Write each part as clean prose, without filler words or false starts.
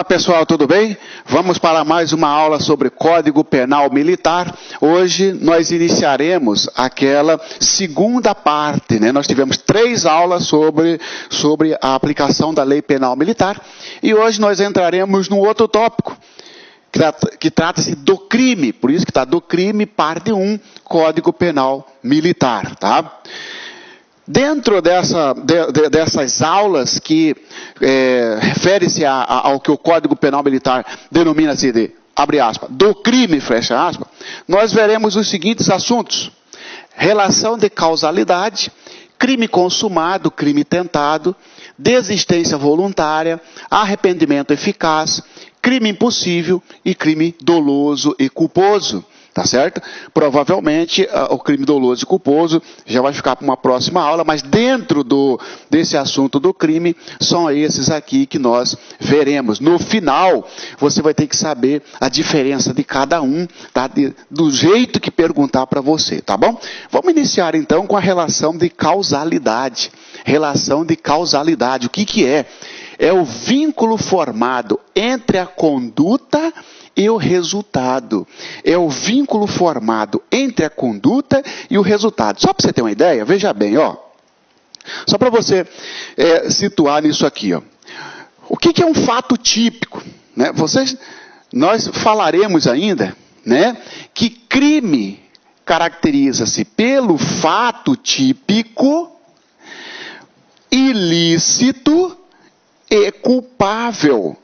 Olá pessoal, tudo bem? Vamos para mais uma aula sobre Código Penal Militar. Hoje nós iniciaremos aquela segunda parte, né? Nós tivemos 3 aulas sobre a aplicação da Lei Penal Militar e hoje nós entraremos num outro tópico, que trata-se do crime, por isso que está do crime, parte 1, Código Penal Militar, tá? Dentro dessas aulas que refere-se ao que o Código Penal Militar denomina-se de, abre aspas, do crime, fecha aspas, nós veremos os seguintes assuntos: relação de causalidade, crime consumado, crime tentado, desistência voluntária, arrependimento eficaz, crime impossível e crime doloso e culposo. Tá certo? Provavelmente o crime doloso e culposo já vai ficar para uma próxima aula, mas dentro desse assunto do crime, são esses aqui que nós veremos. No final, você vai ter que saber a diferença de cada um, tá? Do jeito que perguntar para você, tá bom? Vamos iniciar então com a relação de causalidade. Relação de causalidade, o que é? É o vínculo formado entre a conduta e o resultado. É o vínculo formado entre a conduta e o resultado. Só para você ter uma ideia, veja bem, ó. Só para você situar nisso aqui, ó. O que é um fato típico? Né? Nós falaremos ainda, né, que crime caracteriza-se pelo fato típico, ilícito e culpável.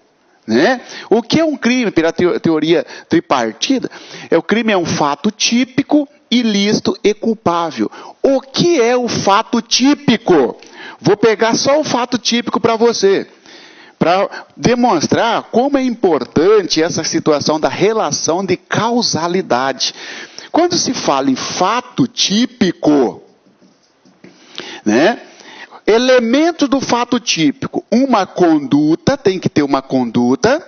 Né? O que é um crime, pela teoria tripartida? O crime é um fato típico, ilícito e culpável. O que é o fato típico? Vou pegar só o fato típico para você, para demonstrar como é importante essa situação da relação de causalidade. Quando se fala em fato típico, né? Elemento do fato típico, uma conduta, tem que ter uma conduta.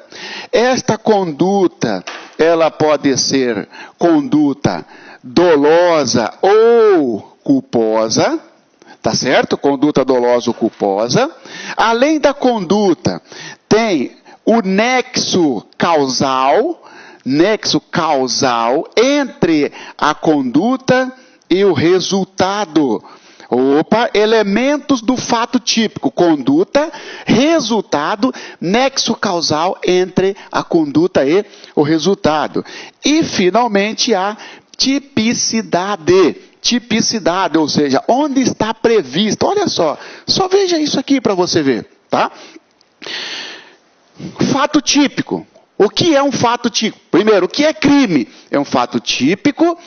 Esta conduta, ela pode ser conduta dolosa ou culposa, tá certo? Conduta dolosa ou culposa. Além da conduta, tem o nexo causal entre a conduta e o resultado. Elementos do fato típico, conduta, resultado, nexo causal entre a conduta e o resultado. E, finalmente, a tipicidade. Tipicidade, ou seja, onde está previsto. Olha só veja isso aqui para você ver, tá? Fato típico. O que é um fato típico? Primeiro, o que é crime? É um fato típico,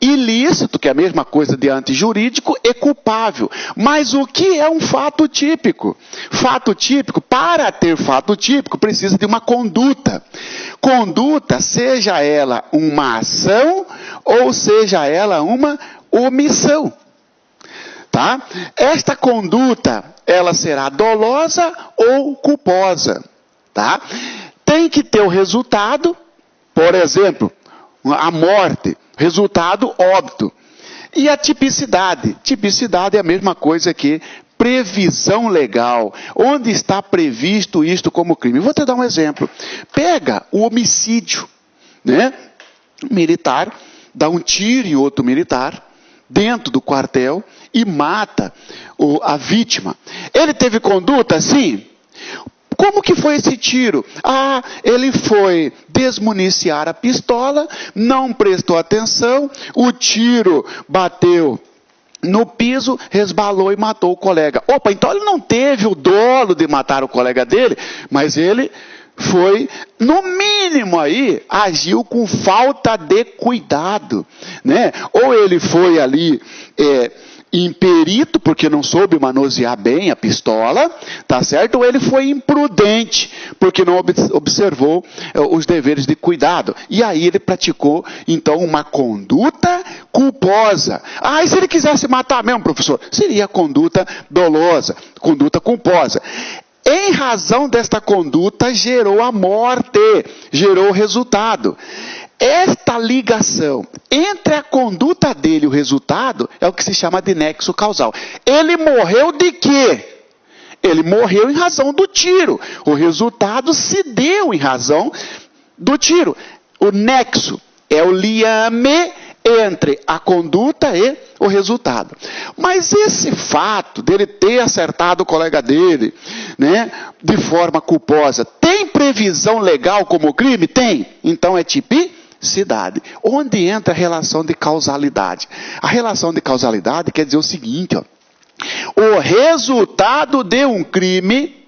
ilícito, que é a mesma coisa de antijurídico, e culpável. Mas o que é um fato típico? Fato típico, para ter fato típico, precisa de uma conduta. Conduta, seja ela uma ação ou seja ela uma omissão. Tá? Esta conduta, ela será dolosa ou culposa. Tá? Tem que ter o resultado, por exemplo, a morte. Resultado, óbito. E a tipicidade? Tipicidade é a mesma coisa que previsão legal. Onde está previsto isto como crime? Vou te dar um exemplo. Pega o homicídio, né? Um militar dá um tiro em outro militar dentro do quartel e mata a vítima. Ele teve conduta? Sim. Como que foi esse tiro? Ele foi desmuniciar a pistola, não prestou atenção, o tiro bateu no piso, resbalou e matou o colega. Então ele não teve o dolo de matar o colega dele, mas ele foi, no mínimo aí, agiu com falta de cuidado, né? Ou ele foi ali imperito, porque não soube manusear bem a pistola, tá certo? Ou ele foi imprudente, porque não observou os deveres de cuidado. E aí ele praticou, então, uma conduta culposa. E se ele quisesse matar mesmo, professor? Seria conduta dolosa, conduta culposa. Em razão desta conduta, gerou a morte, gerou o resultado. Esta ligação entre a conduta dele e o resultado é o que se chama de nexo causal. Ele morreu de quê? Ele morreu em razão do tiro. O resultado se deu em razão do tiro. O nexo é o liame entre a conduta e o resultado. Mas esse fato dele ter acertado o colega dele, né, de forma culposa, tem previsão legal como crime? Tem. Então é tipicidade. Onde entra a relação de causalidade? A relação de causalidade quer dizer o seguinte, ó. O resultado de um crime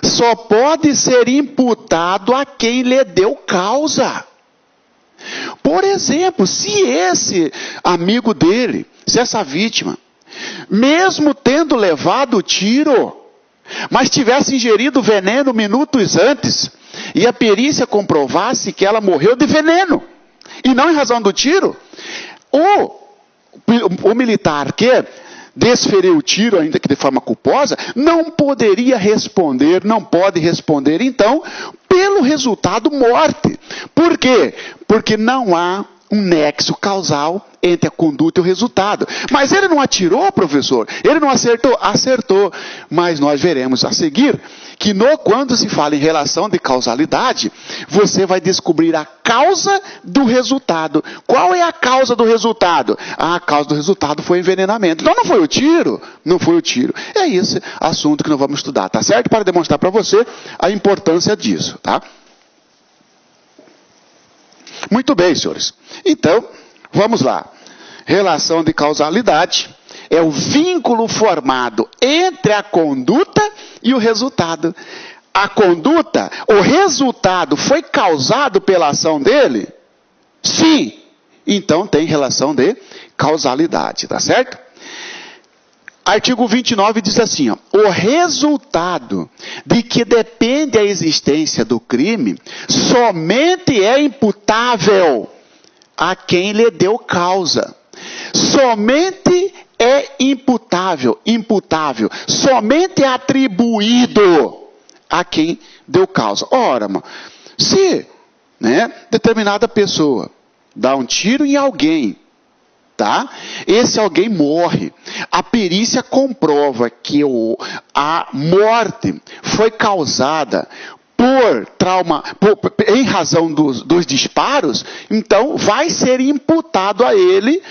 só pode ser imputado a quem lhe deu causa. Por exemplo, se esse amigo dele, se essa vítima, mesmo tendo levado o tiro, mas tivesse ingerido veneno minutos antes, e a perícia comprovasse que ela morreu de veneno, e não em razão do tiro, o militar que desferiu o tiro, ainda que de forma culposa, não poderia responder, não pode responder, então, pelo resultado morte. Por quê? Porque não há um nexo causal entre a conduta e o resultado. Mas ele não atirou, professor? Ele não acertou? Acertou. Mas nós veremos a seguir que quando se fala em relação de causalidade, você vai descobrir a causa do resultado. Qual é a causa do resultado? A causa do resultado foi o envenenamento. Então não foi o tiro? Não foi o tiro. É esse assunto que nós vamos estudar, tá certo? Para demonstrar para você a importância disso, tá? Muito bem, senhores. Então, vamos lá. Relação de causalidade é o vínculo formado entre a conduta e o resultado. A conduta, o resultado foi causado pela ação dele? Sim. Então tem relação de causalidade, tá certo? Artigo 29 diz assim, ó, o resultado de que depende a existência do crime somente é imputável a quem lhe deu causa. Somente é imputável, somente é atribuído a quem deu causa. Ora, se, determinada pessoa dá um tiro em alguém, tá? Esse alguém morre. A perícia comprova que a morte foi causada por trauma, em razão dos disparos, então vai ser imputado a ele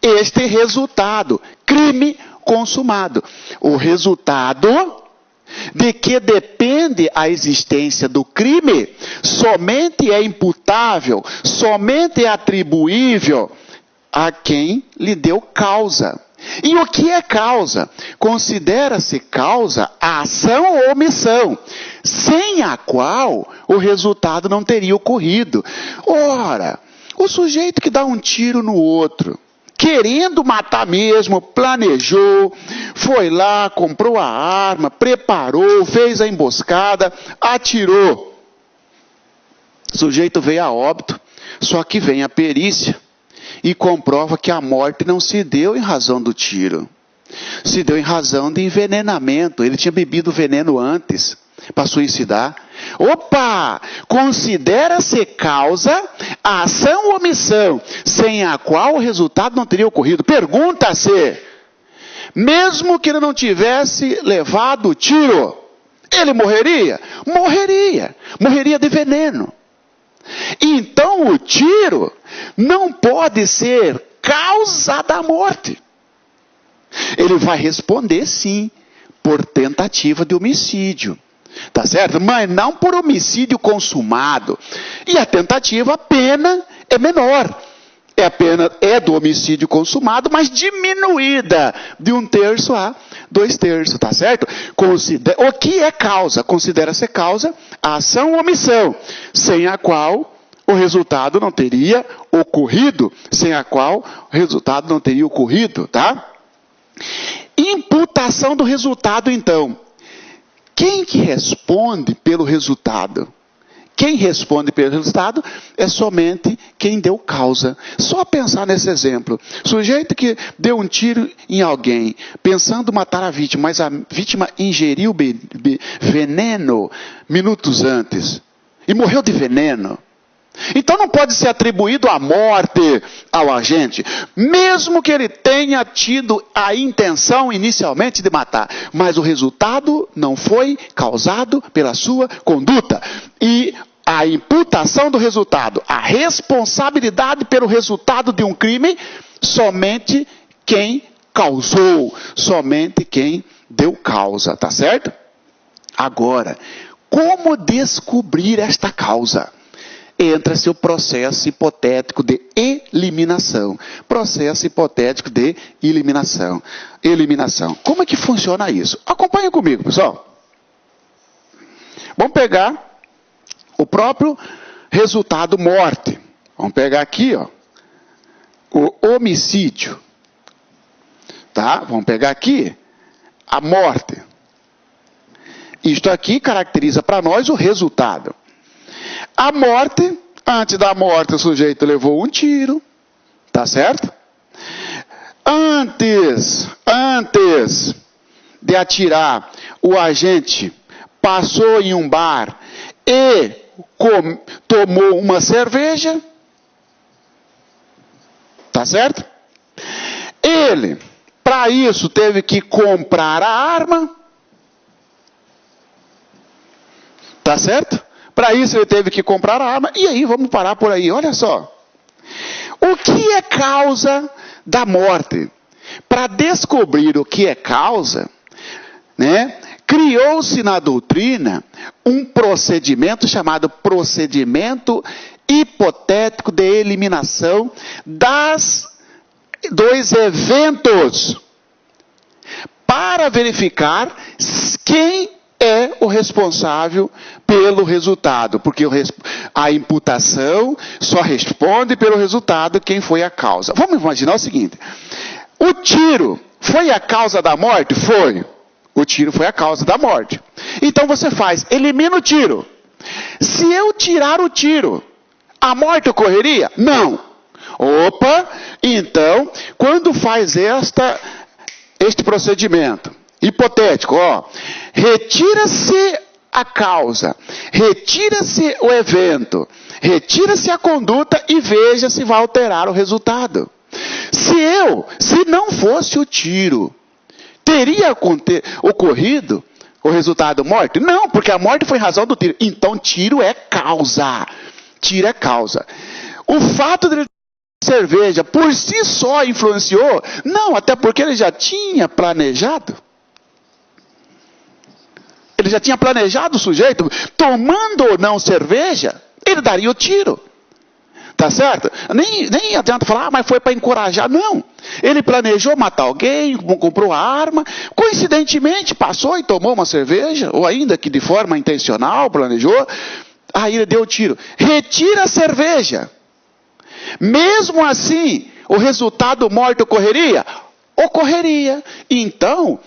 este resultado, crime consumado. O resultado de que depende a existência do crime somente é imputável, somente é atribuível a quem lhe deu causa. E o que é causa? Considera-se causa a ação ou omissão, sem a qual o resultado não teria ocorrido. Ora, o sujeito que dá um tiro no outro, querendo matar mesmo, planejou, foi lá, comprou a arma, preparou, fez a emboscada, atirou. O sujeito veio a óbito, só que vem a perícia e comprova que a morte não se deu em razão do tiro. Se deu em razão de envenenamento. Ele tinha bebido veneno antes para suicidar. Opa! Considera-se causa a ação ou omissão, sem a qual o resultado não teria ocorrido. Pergunta-se, mesmo que ele não tivesse levado o tiro, ele morreria? Morreria. Morreria de veneno. Então o tiro não pode ser causa da morte. Ele vai responder sim, por tentativa de homicídio. Tá certo? Mas não por homicídio consumado. E a tentativa, a pena é menor. A pena é do homicídio consumado, mas diminuída de 1/3 a 2/3, tá certo? O que é causa? Considera-se causa a ação ou omissão, sem a qual o resultado não teria ocorrido. Sem a qual o resultado não teria ocorrido, tá? Imputação do resultado, então. Quem que responde pelo resultado? Quem responde pelo resultado é somente quem deu causa. Só pensar nesse exemplo. Sujeito que deu um tiro em alguém, pensando matar a vítima, mas a vítima ingeriu veneno minutos antes e morreu de veneno. Então não pode ser atribuído a morte ao agente, mesmo que ele tenha tido a intenção inicialmente de matar, mas o resultado não foi causado pela sua conduta. E a imputação do resultado, a responsabilidade pelo resultado de um crime, somente quem causou, somente quem deu causa, tá certo? Agora, como descobrir esta causa? Entra-se o processo hipotético de eliminação. Processo hipotético de eliminação. Eliminação. Como é que funciona isso? Acompanha comigo, pessoal. Vamos pegar o próprio resultado morte. Vamos pegar aqui, ó, o homicídio. Tá? Vamos pegar aqui a morte. Isto aqui caracteriza para nós o resultado. A morte, antes da morte o sujeito levou um tiro, tá certo? Antes de atirar, o agente passou em um bar e tomou uma cerveja, tá certo? Ele, para isso, teve que comprar a arma, tá certo? Para isso ele teve que comprar a arma. E aí, vamos parar por aí. Olha só. O que é causa da morte? Para descobrir o que é causa, né, criou-se na doutrina um procedimento chamado procedimento hipotético de eliminação dos eventos, para verificar quem é o responsável pelo resultado, porque a imputação só responde pelo resultado quem foi a causa. Vamos imaginar o seguinte: o tiro foi a causa da morte? Foi. O tiro foi a causa da morte. Então você elimina o tiro. Se eu tirar o tiro, a morte ocorreria? Não. Opa, então, quando faz este procedimento hipotético, ó, retira-se a causa, retira-se o evento, retira-se a conduta e veja se vai alterar o resultado. Se não fosse o tiro, teria ocorrido o resultado morte? Não, porque a morte foi razão do tiro. Então tiro é causa. Tiro é causa. O fato de cerveja por si só influenciou? Não, até porque ele já tinha planejado. Ele já tinha planejado o sujeito, tomando ou não cerveja, ele daria o tiro. Tá certo? Nem adianta falar, mas foi para encorajar. Não. Ele planejou matar alguém, comprou a arma, coincidentemente passou e tomou uma cerveja, ou ainda que de forma intencional planejou, aí ele deu o tiro. Retira a cerveja. Mesmo assim, o resultado morte ocorreria? Ocorreria. Então,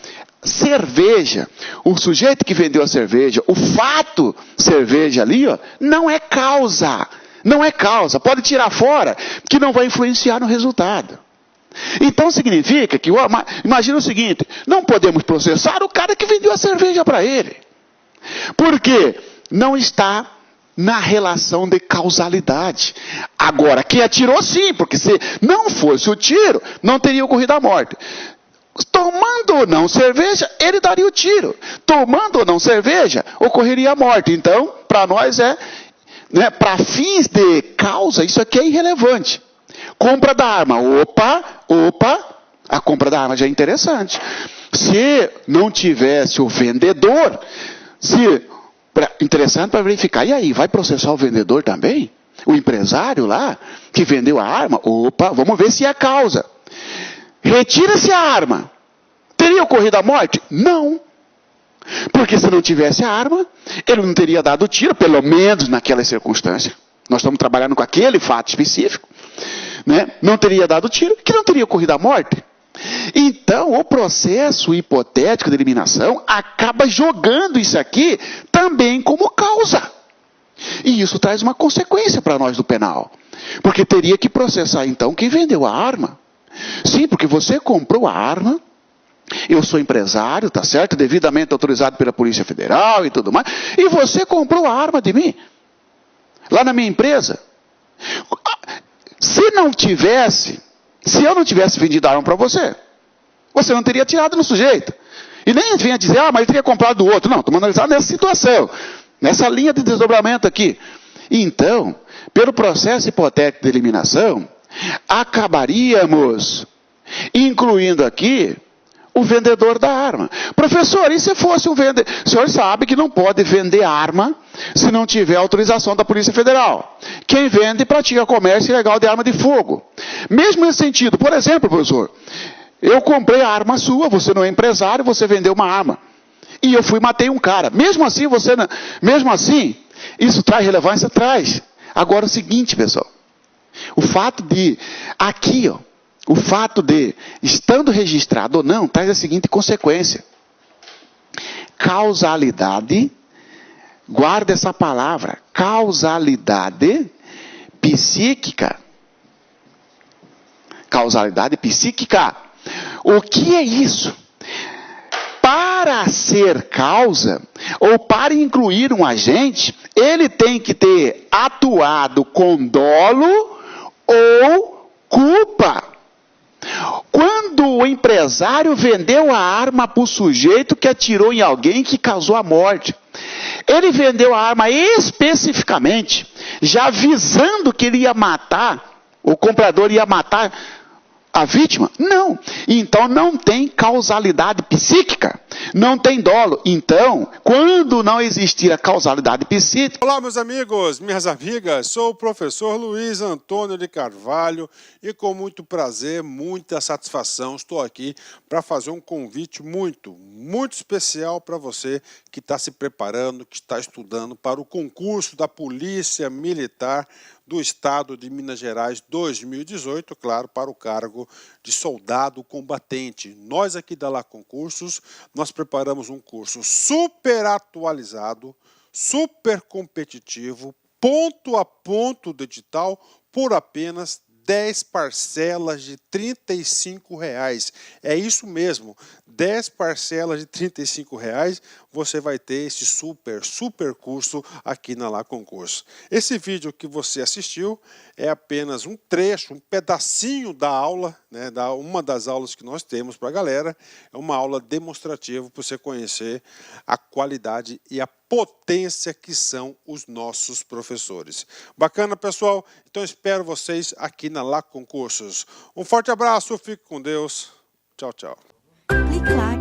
cerveja, o sujeito que vendeu a cerveja, o fato cerveja ali, ó, não é causa. Não é causa. Pode tirar fora, que não vai influenciar no resultado. Então significa que, imagina o seguinte, não podemos processar o cara que vendeu a cerveja para ele. Porque não está na relação de causalidade. Agora, quem atirou sim, porque se não fosse o tiro, não teria ocorrido a morte. Tomando ou não cerveja, ele daria o tiro. Tomando ou não cerveja, ocorreria a morte. Então, para nós para fins de causa, isso aqui é irrelevante. Compra da arma. Opa, a compra da arma já é interessante. Se não tivesse o vendedor, interessante para verificar. E aí, vai processar o vendedor também? O empresário lá, que vendeu a arma? Opa, vamos ver se é causa. Retira-se a arma. Teria ocorrido a morte? Não. Porque se não tivesse a arma, ele não teria dado o tiro, pelo menos naquela circunstância. Nós estamos trabalhando com aquele fato específico. Né? Não teria dado o tiro, que não teria ocorrido a morte. Então, o processo hipotético de eliminação acaba jogando isso aqui também como causa. E isso traz uma consequência para nós do penal. Porque teria que processar, então, quem vendeu a arma. Sim, porque você comprou a arma, eu sou empresário, tá certo? Devidamente autorizado pela Polícia Federal e tudo mais, e você comprou a arma de mim, lá na minha empresa. Se eu não tivesse vendido a arma para você, você não teria tirado no sujeito. E nem vinha dizer, mas ele teria comprado do outro. Não, estamos analisando nessa situação, nessa linha de desdobramento aqui. Então, pelo processo hipotético de eliminação, acabaríamos incluindo aqui o vendedor da arma. Professor, e se fosse um vendedor? O senhor sabe que não pode vender arma se não tiver autorização da Polícia Federal. Quem vende pratica comércio ilegal de arma de fogo. Mesmo nesse sentido, por exemplo, professor, eu comprei a arma sua, você não é empresário, você vendeu uma arma. E eu fui e matei um cara. Mesmo assim, isso traz relevância? Traz. Agora é o seguinte, pessoal. O fato de, estando registrado ou não, traz a seguinte consequência. Causalidade, guarda essa palavra, causalidade psíquica. Causalidade psíquica. O que é isso? Para ser causa, ou para incluir um agente, ele tem que ter atuado com dolo ou culpa. Quando o empresário vendeu a arma para o sujeito que atirou em alguém que causou a morte, ele vendeu a arma especificamente, já visando que ele ia matar, o comprador ia matar a vítima? Não. Então não tem causalidade psíquica, não tem dolo. Então, quando não existir a causalidade psíquica... Olá, meus amigos, minhas amigas, sou o professor Luiz Antônio de Carvalho e com muito prazer, muita satisfação, estou aqui para fazer um convite muito especial para você que está se preparando, que está estudando para o concurso da Polícia Militar do Estado de Minas Gerais 2018, claro, para o cargo de soldado combatente. Nós aqui da Lá Concursos, nós preparamos um curso super atualizado, super competitivo, ponto a ponto do edital, por apenas 10 parcelas de R$ 35. É isso mesmo, 10 parcelas de R$ 35 você vai ter esse super curso aqui na Lá Concurso. Esse vídeo que você assistiu é apenas um trecho, um pedacinho da aula, né, uma das aulas que nós temos para a galera. É uma aula demonstrativa para você conhecer a qualidade e a potência que são os nossos professores. Bacana, pessoal? Então espero vocês aqui na Lá Concursos. Um forte abraço, fique com Deus. Tchau, tchau. Clique lá.